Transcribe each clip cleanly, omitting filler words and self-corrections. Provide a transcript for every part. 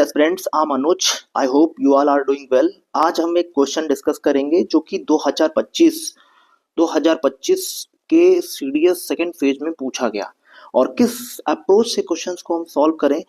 Aspirants, I am Anuj. I hope you all are doing well. आज हम एक question discuss करेंगे जो कि 2025 के सीडीएस सेकंड फेज में पूछा गया, और किस अप्रोच से क्वेश्चंस को हम सॉल्व करें,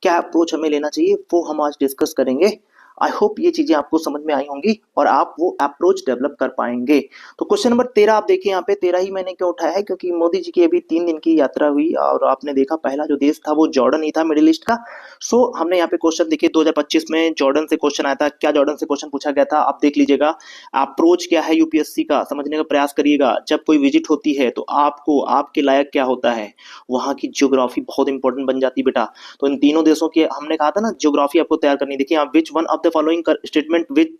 क्या अप्रोच हमें लेना चाहिए, वो हम आज डिस्कस करेंगे। आई होप ये चीजें आपको समझ में आई होंगी और आप वो अप्रोच डेवलप कर पाएंगे। तो क्वेश्चन नंबर 13 आप देखिए, यहाँ पे 13 ही मैंने क्यों उठाया है, क्योंकि मोदी जी की अभी 3 दिन की यात्रा हुई और आपने देखा पहला जो देश था वो जॉर्डन ही था, मिडिल ईस्ट का। सो हमने यहाँ पे क्वेश्चन देखिए 2025 में जॉर्डन से क्वेश्चन आया था। क्या जॉर्डन से क्वेश्चन पूछा गया था, आप देख लीजिएगा। अप्रोच क्या है यूपीएससी का, समझने का प्रयास करिएगा। जब कोई विजिट होती है तो आपको आपके लायक क्या होता है, वहां की ज्योग्राफी बहुत इंपॉर्टेंट बन जाती है बेटा। तो इन तीनों देशों की हमने कहा था ना, ज्योग्राफी आपको तैयार करनी। देखिए आप, which one of the following statement with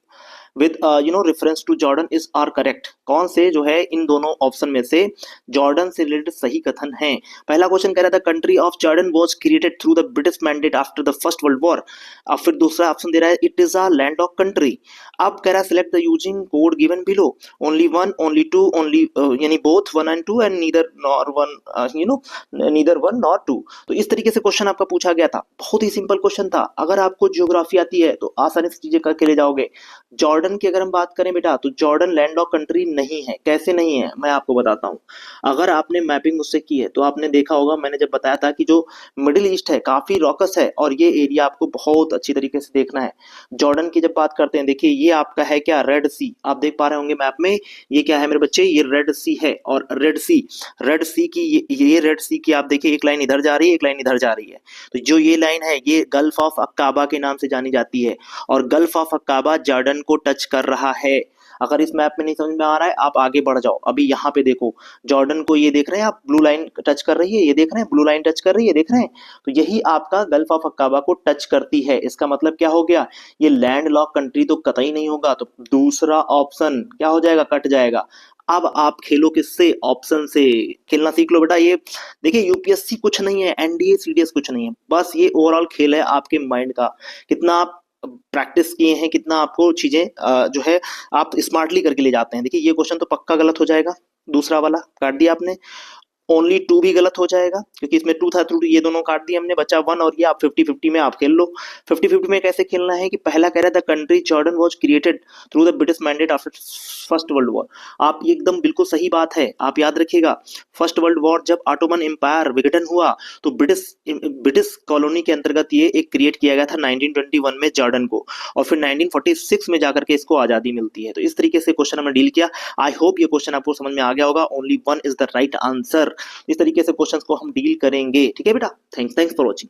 reference to Jordan is are correct. कौन से जो है इन दोनों ऑप्शन में से जॉर्डन से रिलेटेड सही कथन है। पहला क्वेश्चन कह रहा था country of Jordan was created through the British mandate after the first world war. अब फिर दूसरा ऑप्शन दे रहा है it is a land of country. अब कह रहा है select the using code given below, only one, only two, only यानी both 1 and 2 and neither nor one, neither 1 nor 2। तो इस तरीके से क्वेश्चन आपका पूछा गया था। बहुत ही सिंपल क्वेश्चन था। अगर आपको ज्योग्राफी आती है तो आसानी से चीजें करके ले जाओगे। जॉर्डन की अगर हम बात करें बेटा, तो जॉर्डन लैंड ऑफ कंट्री नहीं है। कैसे नहीं है, मैं आपको बताता हूं। अगर आपने मैपिंग मुझसे की है तो आपने देखा होगा, मैंने जब बताया था कि जो मिडिल ईस्ट है काफी रॉकस है और ये एरिया आपको बहुत अच्छी तरीके से देखना है। जॉर्डन की जब बात करते हैं, देखिए ये आपका है क्या, रेड सी। आप देख पा रहे होंगे मैप में, ये क्या है मेरे बच्चे, ये रेड सी है। और रेड सी की ये रेड सी की आप देखिए, एक लाइन इधर जा रही है, एक लाइन इधर जा रही है। तो जो ये लाइन है ये गल्फ ऑफ अक्काबा के नाम से जानी जाती है, और गल्फ ऑफ अक्काबा जॉर्डन को टच कर रहा है। अगर इस मैप में नहीं समझ में आ रहा है, आप आगे बढ़ जाओ। अभी यहाँ पे देखो, जॉर्डन को ये देख रहे हैं आप, ब्लू लाइन टच कर रही है, ये देख रहे हैं ब्लू लाइन टच कर रही है, देख रहे हैं। तो यही आपका गल्फ ऑफ अक्काबा को टच करती है। इसका मतलब क्या हो गया, ये लैंड लॉक कंट्री तो कतई नहीं होगा। तो दूसरा ऑप्शन क्या हो जाएगा, कट जाएगा। अब आप खेलो किससे, ऑप्शन से। खेलना सीख लो बेटा। ये देखिए यूपीएससी कुछ नहीं है, एनडीए सीडीएस कुछ नहीं है, बस ये ओवरऑल खेल है आपके माइंड का। कितना आप प्रैक्टिस किए हैं, कितना आपको चीजें जो है आप स्मार्टली करके ले जाते हैं। देखिए ये क्वेश्चन तो पक्का गलत हो जाएगा, दूसरा वाला काट दिया आपने। ओनली 2 भी गलत हो जाएगा, क्योंकि इसमें 2 था, 2 ये दोनों काट दिए हमने, बचा 1। और ये आप 50-50 में आप खेल लो। 50-50 में कैसे खेलना है कि पहला कह रहा था country Jordan was created through the British mandate after first world war. आप ये एकदम बिल्कुल सही बात है, आप याद रखिएगा। फर्स्ट वर्ल्ड वॉर जब ऑटोमन एम्पायर विघटन हुआ तो ब्रिटिश कॉलोनी के अंतर्गत ये एक क्रिएट किया गया था 1921 में जॉर्डन को, और फिर 1946 में जाकर के इसको आजादी मिलती है। तो इस तरीके से क्वेश्चन हमने डील किया। आई होप ये क्वेश्चन आपको समझ में आ गया होगा। Only 1 is the right answer. इस तरीके से क्वेश्चंस को हम डील करेंगे, ठीक है बेटा। Thanks for watching.